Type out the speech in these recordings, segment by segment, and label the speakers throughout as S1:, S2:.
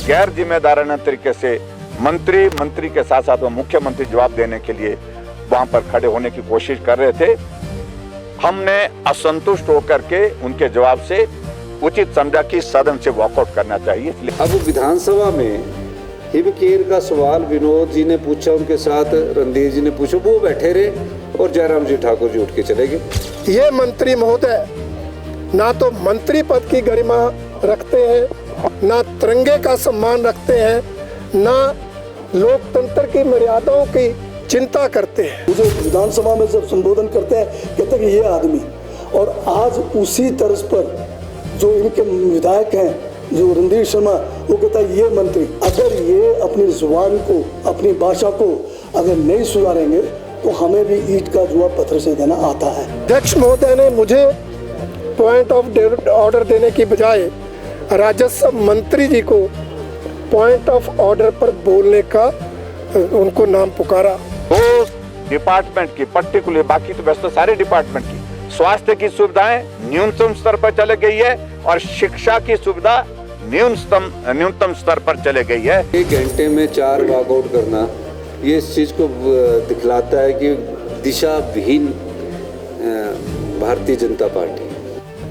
S1: गैर जिम्मेदाराना तरीके से मंत्री के साथ साथ मुख्यमंत्री जवाब देने के लिए वहां पर खड़े होने की कोशिश कर रहे थे। हमने असंतुष्ट होकर के उनके जवाब से उचित समझा कि सदन से वॉकआउट करना चाहिए।
S2: अब विधानसभा में हिमकेयर का सवाल विनोद जी ने पूछा, उनके साथ रणधीर जी ने पूछा, वो बैठे रहे और जयराम जी ठाकुर जी उठ के चले गए।
S3: ये मंत्री महोदय ना तो मंत्री पद की गरिमा रखते हैं, ना तिरंगे का सम्मान रखते हैं, ना लोकतंत्र की मर्यादाओं की चिंता करते हैं।
S4: मुझे विधानसभा में जब संबोधन करते हैं कहते हैं कि ये आदमी, और आज उसी तर्ज पर जो इनके विधायक हैं जो रणधीर शर्मा, वो कहता है ये मंत्री। अगर ये अपनी जुबान को, अपनी भाषा को अगर नहीं सुधारेंगे तो हमें भी ईंट का जुआ पत्थर से देना आता है।
S3: अध्यक्ष महोदय ने मुझे पॉइंट ऑफ ऑर्डर देने की बजाय राजस्व मंत्री जी को पॉइंट ऑफ ऑर्डर पर बोलने का उनको नाम पुकारा।
S1: वो डिपार्टमेंट की पर्टिकुलर, बाकी तो वैसे तो सारे डिपार्टमेंट की स्वास्थ्य की सुविधाएं न्यूनतम स्तर पर चले गई है और शिक्षा की सुविधा न्यूनतम स्तर पर चले गई है।
S2: 1 घंटे में 4 वॉकआउट करना ये इस चीज को दिखलाता है कि दिशा विहीन भारतीय जनता पार्टी।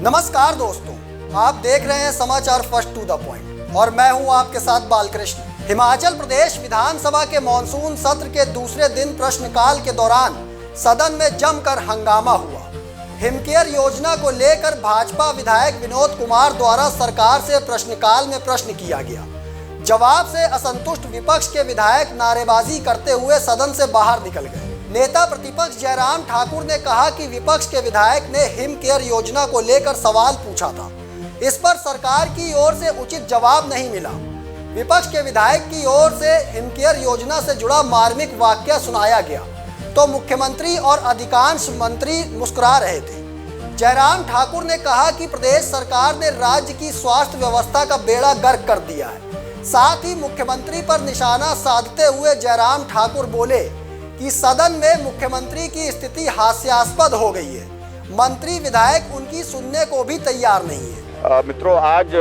S5: नमस्कार दोस्तों, आप देख रहे हैं समाचार फर्स्ट टू द पॉइंट और मैं हूं आपके साथ बालकृष्ण। हिमाचल प्रदेश विधानसभा के मॉनसून सत्र के दूसरे दिन प्रश्नकाल के दौरान सदन में जमकर हंगामा हुआ। हिमकेयर योजना को लेकर भाजपा विधायक विनोद कुमार द्वारा सरकार से प्रश्नकाल में प्रश्न किया गया। जवाब से असंतुष्ट विपक्ष के विधायक नारेबाजी करते हुए सदन से बाहर निकल गए। नेता प्रतिपक्ष जयराम ठाकुर ने कहा कि विपक्ष के विधायक ने हिमकेयर योजना को लेकर सवाल पूछा था, इस पर सरकार की ओर से उचित जवाब नहीं मिला। विपक्ष के विधायक की ओर से हिमकेयर योजना से जुड़ा मार्मिक वाक्य सुनाया गया तो मुख्यमंत्री और अधिकांश मंत्री मुस्कुरा रहे थे। जयराम ठाकुर ने कहा कि प्रदेश सरकार ने राज्य की स्वास्थ्य व्यवस्था का बेड़ा गर्क कर दिया है। साथ ही मुख्यमंत्री पर निशाना साधते हुए जयराम ठाकुर बोले कि सदन में मुख्यमंत्री की स्थिति हास्यास्पद हो गई है, मंत्री विधायक उनकी सुनने को भी तैयार नहीं है।
S1: मित्रों, आज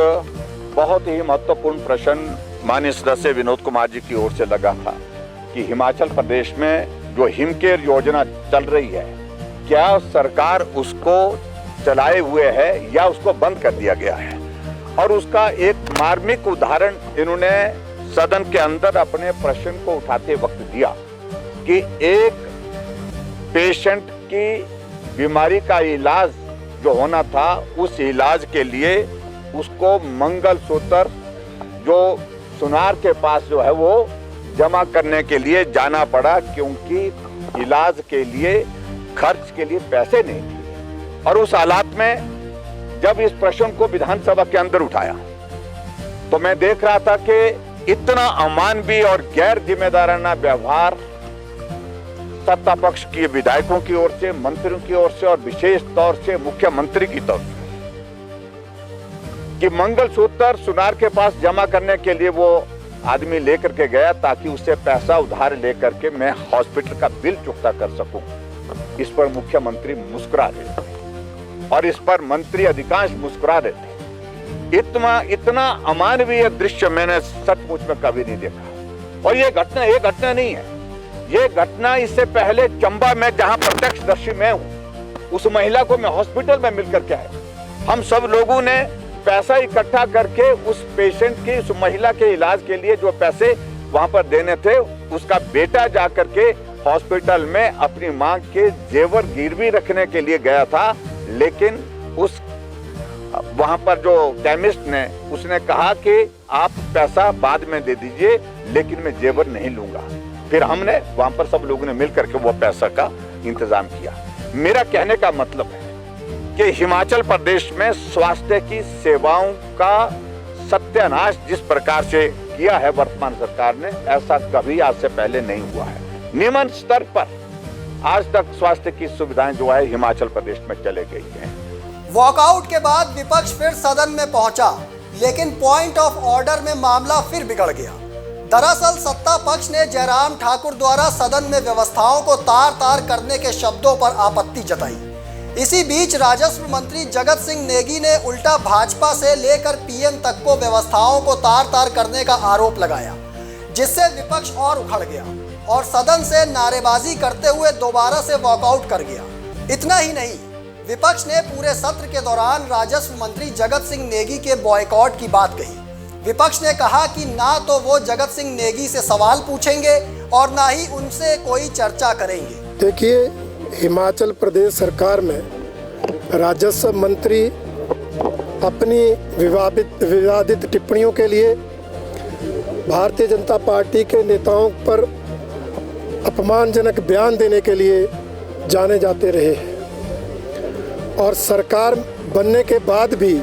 S1: बहुत ही महत्वपूर्ण प्रश्न माननीय सदस्य विनोद कुमार जी की ओर से लगा था कि हिमाचल प्रदेश में जो हिमकेयर योजना चल रही है, क्या सरकार उसको चलाए हुए है या उसको बंद कर दिया गया है। और उसका एक मार्मिक उदाहरण इन्होंने सदन के अंदर अपने प्रश्न को उठाते वक्त दिया कि एक पेशेंट की बीमारी का इलाज जो होना था, उस इलाज के लिए उसको मंगलसूत्र जो सुनार के पास जो है वो जमा करने के लिए जाना पड़ा, क्योंकि इलाज के लिए खर्च के लिए पैसे नहीं थे। और उस हालात में जब इस प्रश्न को विधानसभा के अंदर उठाया तो मैं देख रहा था कि इतना अमानवीय और गैर जिम्मेदाराना व्यवहार सत्ता पक्ष के विधायकों की ओर से, मंत्रियों की ओर से और विशेष तौर से मुख्यमंत्री की तरफ से कि मंगलसूत्र सुनार के पास जमा करने के लिए वो आदमी लेकर के गया ताकि उससे पैसा उधार लेकर के मैं हॉस्पिटल का बिल चुकता कर सकूं। इस पर मुख्यमंत्री मुस्कुरा रहे थे और इस पर मंत्री अधिकांश मुस्कुरा रहे थे। इतना अमानवीय दृश्य मैंने सचमुच में कभी नहीं देखा। और ये घटना नहीं है, ये घटना इससे पहले चंबा में जहां प्रत्यक्षदर्शी मैं हूं, उस महिला को मैं हॉस्पिटल में मिलकर के आया। हम सब लोगों ने पैसा इकट्ठा करके उस पेशेंट की, उस महिला के इलाज के लिए जो पैसे वहां पर देने थे, उसका बेटा जाकर के हॉस्पिटल में अपनी मां के जेवर गिरवी रखने के लिए गया था। लेकिन उस वहां पर जो केमिस्ट ने, उसने कहा कि आप पैसा बाद में दे दीजिए, लेकिन मैं जेवर नहीं लूंगा। फिर हमने वहां पर सब लोगों ने मिलकर के वो पैसा का इंतजाम किया। मेरा कहने का मतलब है कि हिमाचल प्रदेश में स्वास्थ्य की सेवाओं का सत्यानाश जिस प्रकार से किया है वर्तमान सरकार ने, ऐसा कभी आज से पहले नहीं हुआ है। निम्न स्तर पर आज तक स्वास्थ्य की सुविधाएं जो है हिमाचल प्रदेश में चले गई हैं।
S5: वॉकआउट के बाद विपक्ष फिर सदन में पहुंचा, लेकिन पॉइंट ऑफ ऑर्डर में मामला फिर बिगड़ गया। दरअसल सत्ता पक्ष ने जयराम ठाकुर द्वारा सदन में व्यवस्थाओं को तार तार करने के शब्दों पर आपत्ति जताई। इसी बीच राजस्व मंत्री जगत सिंह नेगी ने उल्टा भाजपा से लेकर पीएम तक को व्यवस्थाओं को तार-तार करने का आरोप लगाया, जिससे विपक्ष और उखड़ गया और सदन से नारेबाजी करते हुए दोबारा से वॉकआउट कर गया। इतना ही नहीं, विपक्ष ने पूरे सत्र के दौरान राजस्व मंत्री जगत सिंह नेगी के बॉयकॉट की बात कही। विपक्ष ने कहा कि ना तो वो जगत सिंह नेगी से सवाल पूछेंगे और ना ही उनसे कोई चर्चा करेंगे।
S3: देखिए, हिमाचल प्रदेश सरकार में राजस्व मंत्री अपनी विवादित टिप्पणियों के लिए भारतीय जनता पार्टी के नेताओं पर अपमानजनक बयान देने के लिए जाने जाते रहे हैं और सरकार बनने के बाद भी,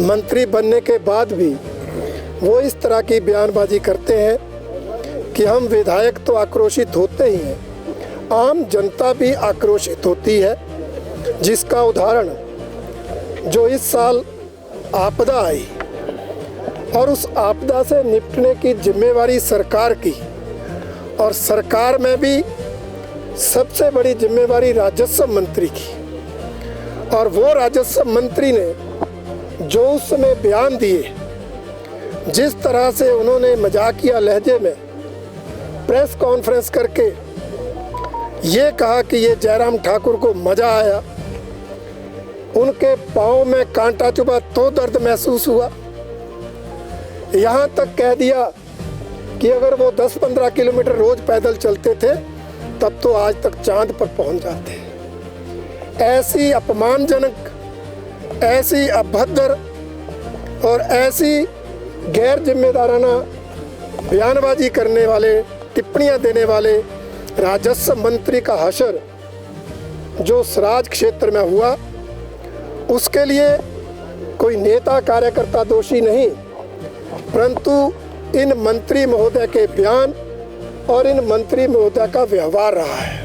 S3: मंत्री बनने के बाद भी वो इस तरह की बयानबाजी करते हैं कि हम विधायक तो आक्रोशित होते ही हैं, आम जनता भी आक्रोशित होती है। जिसका उदाहरण जो इस साल आपदा आई और उस आपदा से निपटने की जिम्मेवारी सरकार की, और सरकार में भी सबसे बड़ी जिम्मेवारी राजस्व मंत्री की, और वो राजस्व मंत्री ने जो उस समय बयान दिए, जिस तरह से उन्होंने मजाकिया लहजे में प्रेस कॉन्फ्रेंस करके ये कहा कि ये जयराम ठाकुर को मजा आया, उनके पाँव में कांटा चुभा तो दर्द महसूस हुआ। यहाँ तक कह दिया कि अगर वो 10-15 किलोमीटर रोज पैदल चलते थे तब तो आज तक चांद पर पहुंच जाते। ऐसी अपमानजनक, ऐसी अभद्र और ऐसी गैर जिम्मेदाराना बयानबाजी करने वाले, टिप्पणियां देने वाले राजस्व मंत्री का हशर जो सराज क्षेत्र में हुआ, उसके लिए कोई नेता कार्यकर्ता दोषी नहीं, परंतु इन मंत्री महोदय के बयान और इन मंत्री महोदय का व्यवहार रहा है।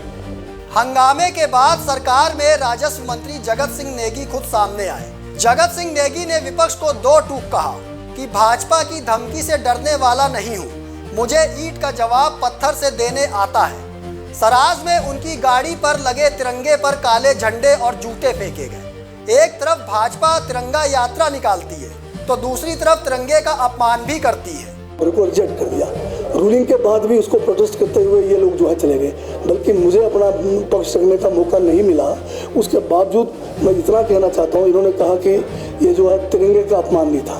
S5: हंगामे के बाद सरकार में राजस्व मंत्री जगत सिंह नेगी खुद सामने आए। जगत सिंह नेगी ने विपक्ष को दो टूक कहा कि भाजपा की धमकी से डरने वाला नहीं हूं, मुझे ईंट का जवाब पत्थर से देने आता है। सराज में उनकी गाड़ी पर लगे तिरंगे पर काले झंडे और जूते फेंके गए। एक तरफ भाजपा तिरंगा यात्रा निकालती है तो दूसरी तरफ तिरंगे का अपमान भी करती है।
S4: को रिजेक्ट कर दिया। रूलिंग के बाद भी उसको प्रोटेस्ट करते हुए ये लोग जो है चले गए, बल्कि मुझे अपना पक्ष रखने का मौका नहीं मिला। उसके बावजूद मैं इतना कहना चाहता हूँ, इन्होंने कहा कि ये जो है तिरंगे का अपमान नहीं था।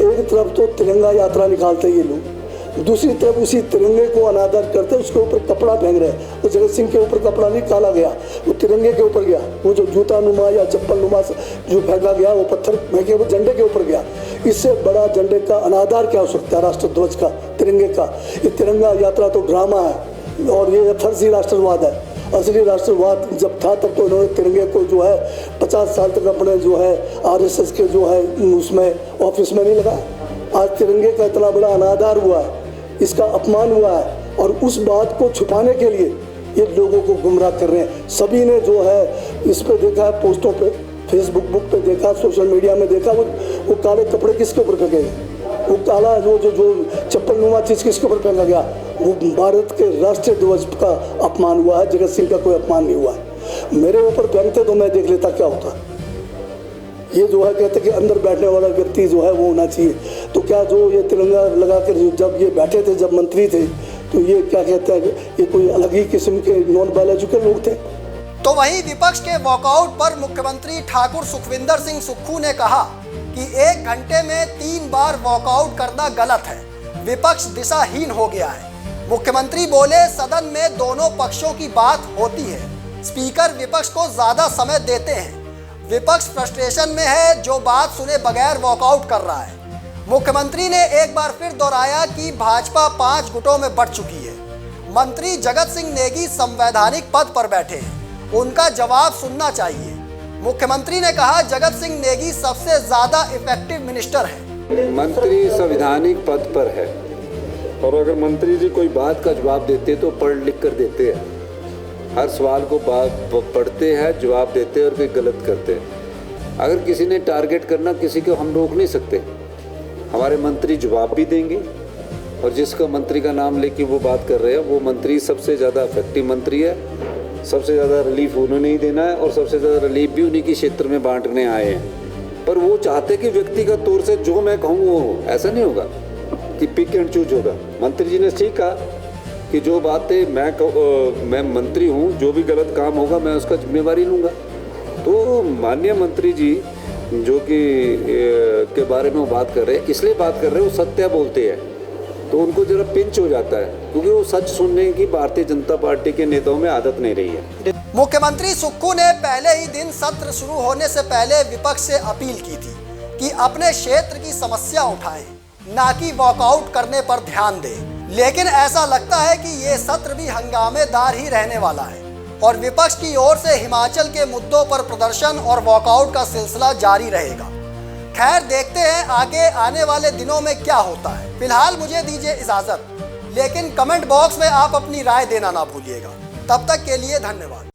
S4: एक तरफ तो तिरंगा यात्रा निकालते ये लोग, दूसरी तरफ उसी तिरंगे को अनादर करते उसके ऊपर कपड़ा फेंक रहे। तो जगत सिंह के ऊपर कपड़ा नहीं काला गया, वो तिरंगे के ऊपर गया। वो जो जूता नुमा या चप्पल नुमा जो फेंका गया, वो पत्थर फेंके वो झंडे के ऊपर गया। इससे बड़ा झंडे का अनादर क्या हो सकता है? राष्ट्रध्वज का, तिरंगे का। ये तिरंगा यात्रा तो ड्रामा है और ये फर्जी राष्ट्रवाद है। असली राष्ट्रवाद जब था तब तो इन्होंने तिरंगे को जो है 50 साल तक अपने जो है RSS के जो है उसमें ऑफिस में नहीं लगा। आज तिरंगे का इतना बड़ा अनादर हुआ है, इसका अपमान हुआ है, और उस बात को छुपाने के लिए ये लोगों को गुमराह कर रहे हैं। सभी ने जो है इस पे देखा है, पोस्टों पे, फेसबुक पे देखा, सोशल मीडिया में देखा, वो काले कपड़े किसके ऊपर फेंके गए, वो काला जो चप्पल नुमा चीज़ किसके ऊपर फेंका गया, वो भारत के राष्ट्रीय ध्वज का अपमान हुआ है। जगत सिंह का कोई अपमान नहीं हुआ है। मेरे ऊपर फेंकते तो मैं देख लेता क्या होता। ये जो है कहते कि अंदर बैठने वाला व्यक्ति जो है वो होना चाहिए। तो क्या जो ये तिरंगा लगा कर जब ये बैठे थे, जब मंत्री थे, तो ये क्या कहते हैं, ये कोई अलग ही किस्म के नॉन बायोलॉजिकल लोग थे।
S5: तो वहीं विपक्ष के वॉकआउट पर मुख्यमंत्री ठाकुर सुखविंदर सिंह सुक्खू ने कहा कि 1 घंटे में 3 बार वॉकआउट करना गलत है, विपक्ष दिशाहीन हो गया है। मुख्यमंत्री बोले, सदन में दोनों पक्षों की बात होती है, स्पीकर विपक्ष को ज्यादा समय देते हैं, विपक्ष फ्रस्ट्रेशन में है, जो बात सुने बगैर वॉकआउट कर रहा है। मुख्यमंत्री ने एक बार फिर दोहराया कि भाजपा 5 गुटों में बंट चुकी है। मंत्री जगत सिंह नेगी संवैधानिक पद पर बैठे हैं, उनका जवाब सुनना चाहिए। मुख्यमंत्री ने कहा, जगत सिंह नेगी सबसे ज्यादा इफेक्टिव मिनिस्टर है।
S2: मंत्री संवैधानिक पद पर है, और अगर मंत्री जी कोई बात का जवाब देते तो पढ़ लिख कर देते हैं। हर सवाल को पढ़ते हैं, जवाब देते हैं और कोई गलत करते हैं। अगर किसी ने टारगेट करना, किसी को हम रोक नहीं सकते। हमारे मंत्री जवाब भी देंगे, और जिसका मंत्री का नाम लेके वो बात कर रहे हैं, वो मंत्री सबसे ज़्यादा इफेक्टिव मंत्री है। सबसे ज़्यादा रिलीफ उन्होंने ही देना है और सबसे ज़्यादा रिलीफ भी उन्हीं के क्षेत्र में बांटने आए हैं। पर वो चाहते कि व्यक्तिगत तौर से जो मैं कहूँ वो हो, ऐसा नहीं होगा कि पिक एंड चूज होगा। मंत्री जी ने ठीक कहा कि जो बातें मैं मंत्री हूँ, जो भी गलत काम होगा मैं उसका जिम्मेवारी लूँगा। तो माननीय मंत्री जी जो कि के बारे में वो बात कर रहे हैं, इसलिए बात कर रहे हैं, वो सत्य बोलते हैं तो उनको जरा पिंच हो जाता है, क्योंकि वो सच सुनने की भारतीय जनता पार्टी के नेताओं में आदत नहीं रही है।
S5: मुख्यमंत्री सुक्खू ने पहले ही दिन सत्र शुरू होने से पहले विपक्ष से अपील की थी कि अपने क्षेत्र की समस्या उठाएं, ना कि वॉकआउट करने पर ध्यान दें। लेकिन ऐसा लगता है कि ये सत्र भी हंगामेदार ही रहने वाला है और विपक्ष की ओर से हिमाचल के मुद्दों पर प्रदर्शन और वॉकआउट का सिलसिला जारी रहेगा। खैर, देखते हैं आगे आने वाले दिनों में क्या होता है। फिलहाल मुझे दीजिए इजाजत, लेकिन कमेंट बॉक्स में आप अपनी राय देना ना भूलिएगा। तब तक के लिए धन्यवाद।